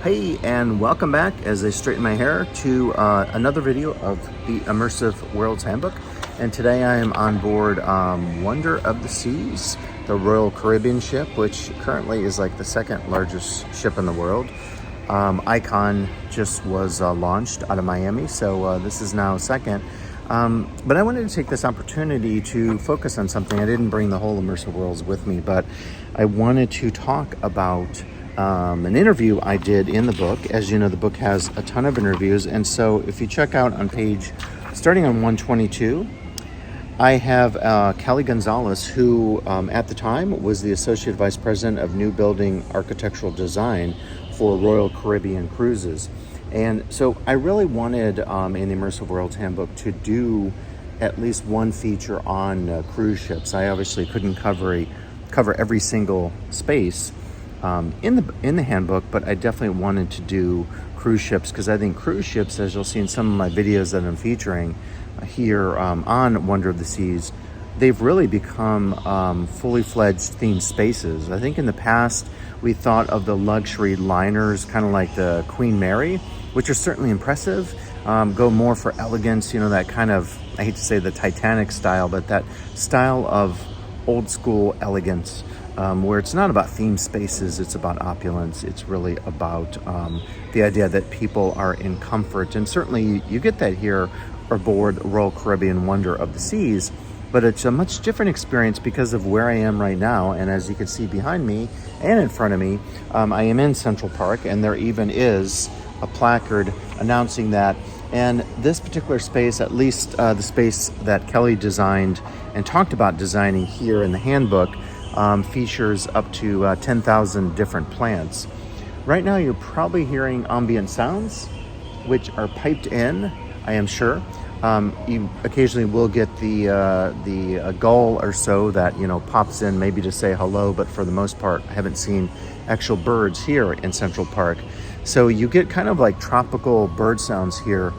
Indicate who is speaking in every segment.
Speaker 1: Hey, and welcome back as I straighten my hair to another video of the Immersive Worlds Handbook. And today I am on board Wonder of the Seas, the Royal Caribbean ship, which currently is like the second largest ship in the world. Icon just was launched out of Miami, so this is now second. But I wanted to take this opportunity to focus on something. I didn't bring the whole Immersive Worlds with me, but I wanted to talk about an interview I did in the book. As you know, the book has a ton of interviews, and so if you check out on page, starting on 122, I have Kelly Gonzalez, who at the time was the Associate Vice President of New Building Architectural Design for Royal Caribbean Cruises. And so I really wanted in the Immersive Worlds Handbook to do at least one feature on cruise ships. I obviously couldn't cover every single space in the handbook, but I definitely wanted to do cruise ships because I think cruise ships, as you'll see in some of my videos that I'm featuring here on Wonder of the Seas, they've really become fully fledged themed spaces. I think in the past we thought of the luxury liners kind of like the Queen Mary, which are certainly impressive, go more for elegance, you know, that kind of, I hate to say the Titanic style, but that style of old school elegance. Where it's not about themed spaces, it's about opulence. It's really about the idea that people are in comfort. And certainly you get that here aboard Royal Caribbean Wonder of the Seas, but it's a much different experience because of where I am right now. And as you can see behind me and in front of me, I am in Central Park, and there even is a placard announcing that. And this particular space, at least the space that Kelly designed and talked about designing here in the handbook, features up to 10,000 different plants. Right now you're probably hearing ambient sounds, which are piped in, I am sure. You occasionally will get the gull or so that, you know, pops in maybe to say hello, but for the most part I haven't seen actual birds here in Central Park. So you get kind of like tropical bird sounds here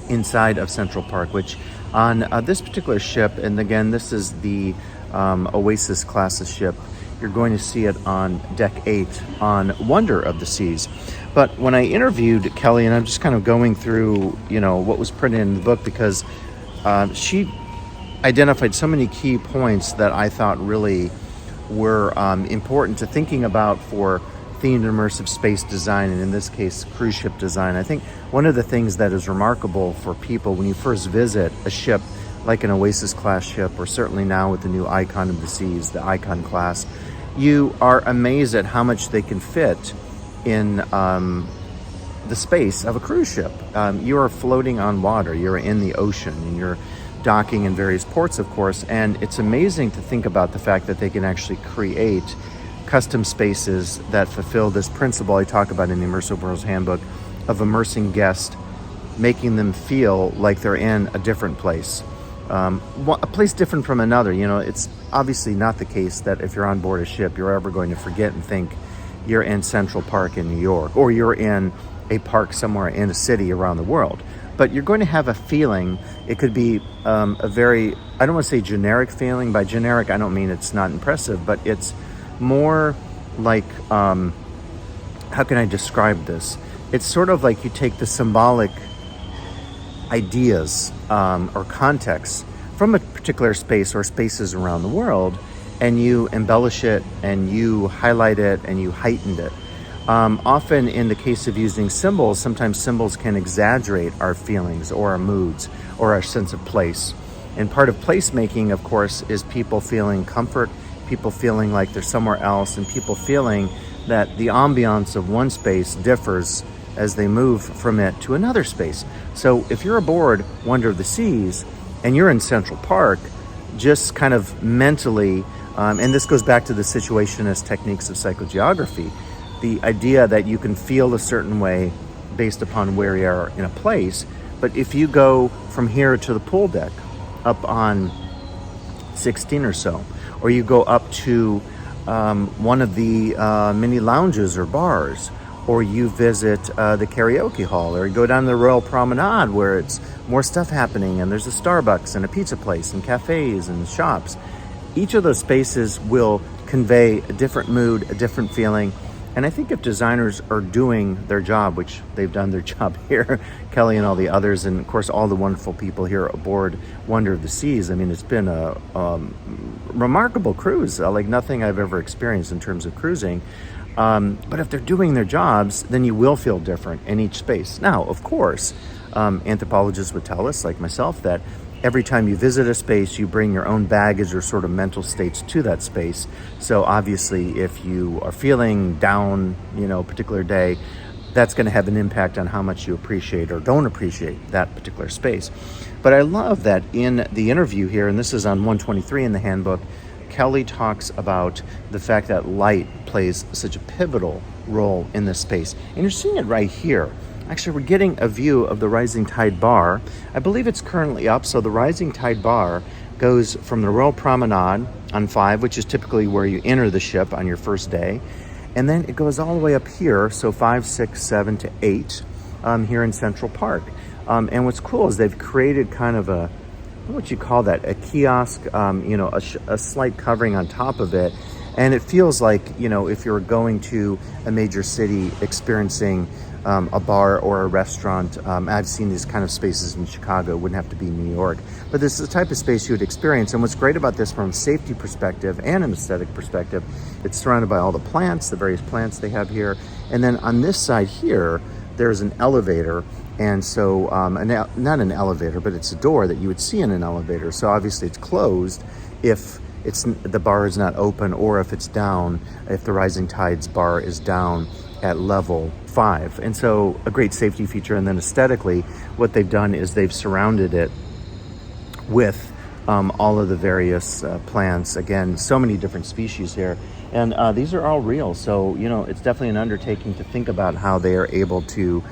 Speaker 1: inside of Central Park, which on this particular ship, and again this is the Oasis class of ship, you're going to see it on deck 8 on Wonder of the Seas. But when I interviewed Kelly, and I'm just kind of going through, you know, what was printed in the book, because she identified so many key points that I thought really were important to thinking about for themed immersive space design, and in this case cruise ship design. I think one of the things that is remarkable for people when you first visit a ship like an Oasis class ship, or certainly now with the new Icon of the Seas, the Icon class, you are amazed at how much they can fit in the space of a cruise ship. You are floating on water, you're in the ocean, and you're docking in various ports, of course, and it's amazing to think about the fact that they can actually create custom spaces that fulfill this principle I talk about in the Immersive Worlds Handbook of immersing guests, making them feel like they're in a different place. A place different from another. You know, it's obviously not the case that if you're on board a ship, you're ever going to forget and think you're in Central Park in New York, or you're in a park somewhere in a city around the world. But you're going to have a feeling. It could be a very, I don't want to say generic feeling. By generic, I don't mean it's not impressive, but it's more like, how can I describe this? It's sort of like you take the symbolic ideas or context from a particular space or spaces around the world, and you embellish it and you highlight it and you heighten it. Often in the case of using symbols, sometimes symbols can exaggerate our feelings or our moods or our sense of place. And part of placemaking, of course, is people feeling comfort, people feeling like they're somewhere else, and people feeling that the ambiance of one space differs as they move from it to another space. So if you're aboard Wonder of the Seas and you're in Central Park, just kind of mentally, and this goes back to the situationist techniques of psychogeography, the idea that you can feel a certain way based upon where you are in a place. But if you go from here to the pool deck up on 16 or so, or you go up to one of the mini lounges or bars, or you visit the karaoke hall, or you go down the Royal Promenade where it's more stuff happening, and there's a Starbucks and a pizza place and cafes and shops. Each of those spaces will convey a different mood, a different feeling, And I think if designers are doing their job, which they've done their job here, Kelly and all the others, and of course all the wonderful people here aboard Wonder of the Seas, I mean, it's been a remarkable cruise, like nothing I've ever experienced in terms of cruising. But if they're doing their jobs, then you will feel different in each space. Now, of course, anthropologists would tell us, like myself, that every time you visit a space, you bring your own baggage or sort of mental states to that space. So obviously, if you are feeling down, a particular day, that's going to have an impact on how much you appreciate or don't appreciate that particular space. But I love that in the interview here, and this is on 123 in the handbook, Kelly talks about the fact that light plays such a pivotal role in this space. And you're seeing it right here. Actually, we're getting a view of the Rising Tide Bar. I believe it's currently up. So the Rising Tide Bar goes from the Royal Promenade on 5, which is typically where you enter the ship on your first day. And then it goes all the way up here. So 5, 6, 7 to 8 here in Central Park. And what's cool is they've created kind of a, what you call that, a kiosk, a slight covering on top of it. And it feels like, if you're going to a major city experiencing a bar or a restaurant. I've seen these kind of spaces in Chicago. It wouldn't have to be New York. But this is the type of space you would experience. And what's great about this from a safety perspective and an aesthetic perspective, it's surrounded by all the plants, the various plants they have here. And then on this side here, there's an elevator. And so, not an elevator, but it's a door that you would see in an elevator. So obviously it's closed if the bar is not open, or if it's down, if the Rising Tides bar is down at level 5. And so a great safety feature. And then aesthetically, what they've done is they've surrounded it with all of the various plants. Again, so many different species here. And these are all real. So, it's definitely an undertaking to think about how they are able to,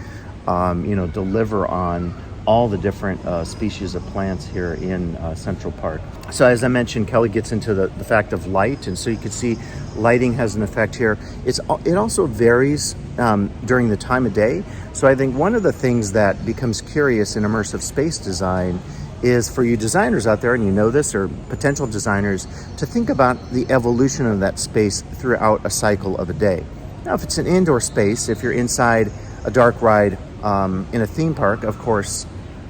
Speaker 1: deliver on all the different species of plants here in Central Park. So as I mentioned, Kelly gets into the fact of light. And so you can see lighting has an effect here. It also varies during the time of day. So I think one of the things that becomes curious in immersive space design is for you designers out there, and you know this, or potential designers, to think about the evolution of that space throughout a cycle of a day. Now, if it's an indoor space, if you're inside a dark ride in a theme park, of course,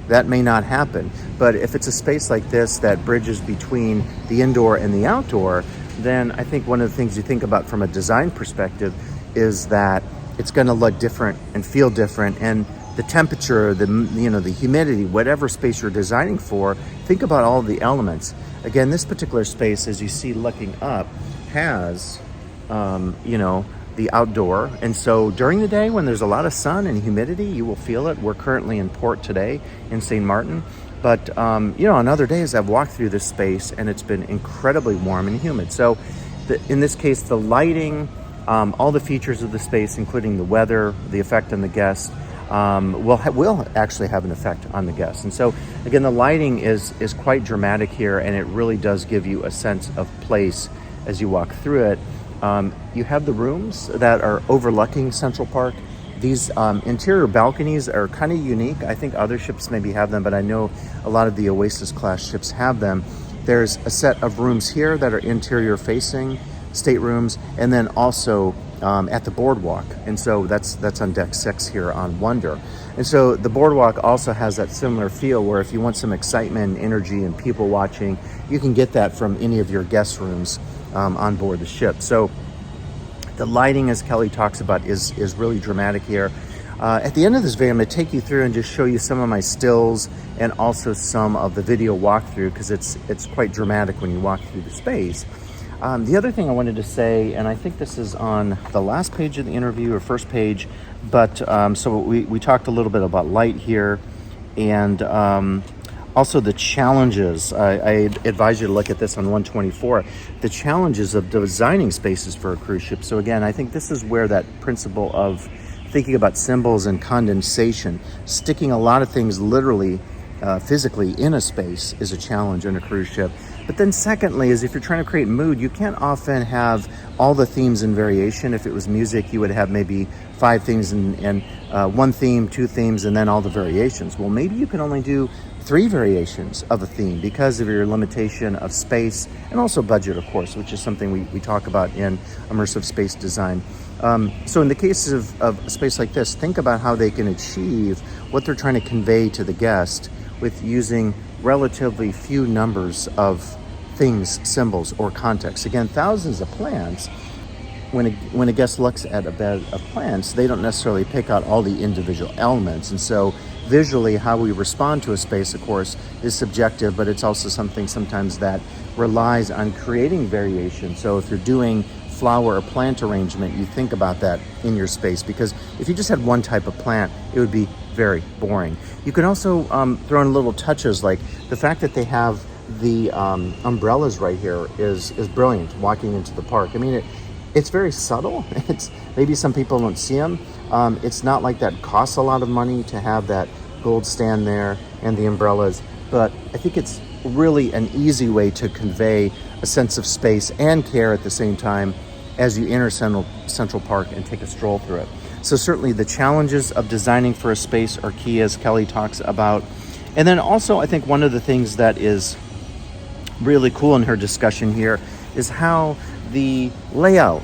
Speaker 1: that may not happen. But if it's a space like this that bridges between the indoor and the outdoor, then I think one of the things you think about from a design perspective is that it's going to look different and feel different. And the temperature, the humidity, whatever space you're designing for, think about all of the elements. Again, this particular space, as you see looking up, has, the outdoor. And so during the day when there's a lot of sun and humidity, you will feel it. We're currently in port today in St. Martin. But, on other days I've walked through this space and it's been incredibly warm and humid. So in this case, the lighting, all the features of the space, including the weather, the effect on the guests, will actually have an effect on the guests. And so again, the lighting is quite dramatic here, and it really does give you a sense of place as you walk through it. You have the rooms that are overlooking Central Park. These interior balconies are kind of unique. I think other ships maybe have them, but I know a lot of the Oasis class ships have them. There's a set of rooms here that are interior facing, staterooms, and then also at the boardwalk. And so that's on deck 6 here on Wonder. And so the boardwalk also has that similar feel where if you want some excitement, energy, and people watching, you can get that from any of your guest rooms on board the ship. So the lighting, as Kelly talks about, is really dramatic here. At the end of this video, I'm going to take you through and just show you some of my stills and also some of the video walkthrough, because it's quite dramatic when you walk through the space. The other thing I wanted to say, and I think this is on the last page of the interview or first page, but so we talked a little bit about light here, and also the challenges. I advise you to look at this on 124, the challenges of designing spaces for a cruise ship. So again, I think this is where that principle of thinking about symbols and condensation, sticking a lot of things literally, physically in a space, is a challenge in a cruise ship. But then secondly is if you're trying to create mood, you can't often have all the themes in variation. If it was music, you would have maybe 5 themes and one theme, 2 themes, and then all the variations. Well, maybe you can only do 3 variations of a theme because of your limitation of space and also budget, of course, which is something we talk about in immersive space design. So in the case of a space like this, think about how they can achieve what they're trying to convey to the guest with using relatively few numbers of things, symbols, or context. Again, thousands of plants. When a guest looks at a bed of plants, they don't necessarily pick out all the individual elements. And so visually, how we respond to a space, of course, is subjective, but it's also something sometimes that relies on creating variation. So if you're doing flower or plant arrangement, you think about that in your space, because if you just had one type of plant, it would be very boring. You can also throw in little touches, like the fact that they have the umbrellas right here is brilliant walking into the park. I mean, it's very subtle. It's maybe some people don't see them. It's not like that costs a lot of money to have that gold stand there and the umbrellas, but I think it's really an easy way to convey a sense of space and care at the same time as you enter Central Park and take a stroll through it. So certainly the challenges of designing for a space are key, as Kelly talks about. And then also, I think one of the things that is really cool in her discussion here is how the layout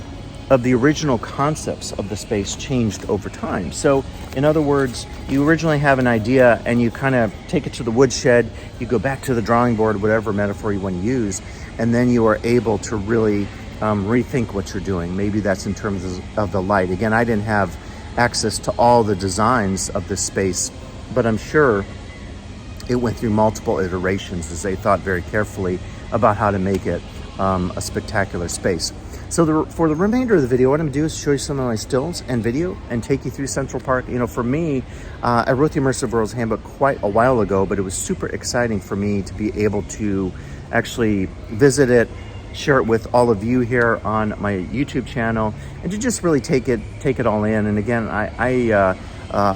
Speaker 1: of the original concepts of the space changed over time. So in other words, you originally have an idea and you kind of take it to the woodshed, you go back to the drawing board, whatever metaphor you want to use, and then you are able to really rethink what you're doing. Maybe that's in terms of the light. Again, I didn't have access to all the designs of this space, but I'm sure it went through multiple iterations as they thought very carefully about how to make it a spectacular space. So for the remainder of the video, what I'm gonna do is show you some of my stills and video and take you through Central Park. You know, for me, I wrote the Immersive Worlds Handbook quite a while ago, but it was super exciting for me to be able to actually visit it, share it with all of you here on my YouTube channel, and to just really take it all in. And again, I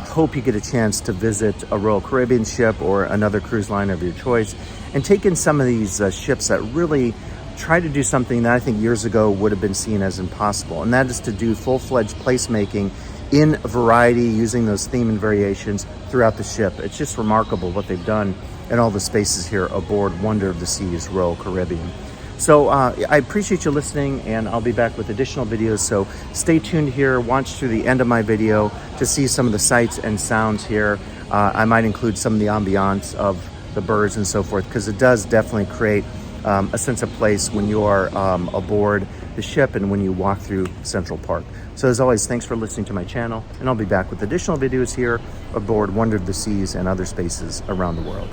Speaker 1: hope you get a chance to visit a Royal Caribbean ship or another cruise line of your choice and take in some of these ships that really try to do something that I think years ago would have been seen as impossible, and that is to do full-fledged placemaking in variety using those theme and variations throughout the ship. It's just remarkable what they've done in all the spaces here aboard Wonder of the Seas Royal Caribbean. So I appreciate you listening, and I'll be back with additional videos, so stay tuned here, watch through the end of my video to see some of the sights and sounds here. I might include some of the ambiance of the birds and so forth, because it does definitely create a sense of place when you are aboard the ship and when you walk through Central Park. So as always, thanks for listening to my channel, and I'll be back with additional videos here aboard Wonder of the Seas and other spaces around the world.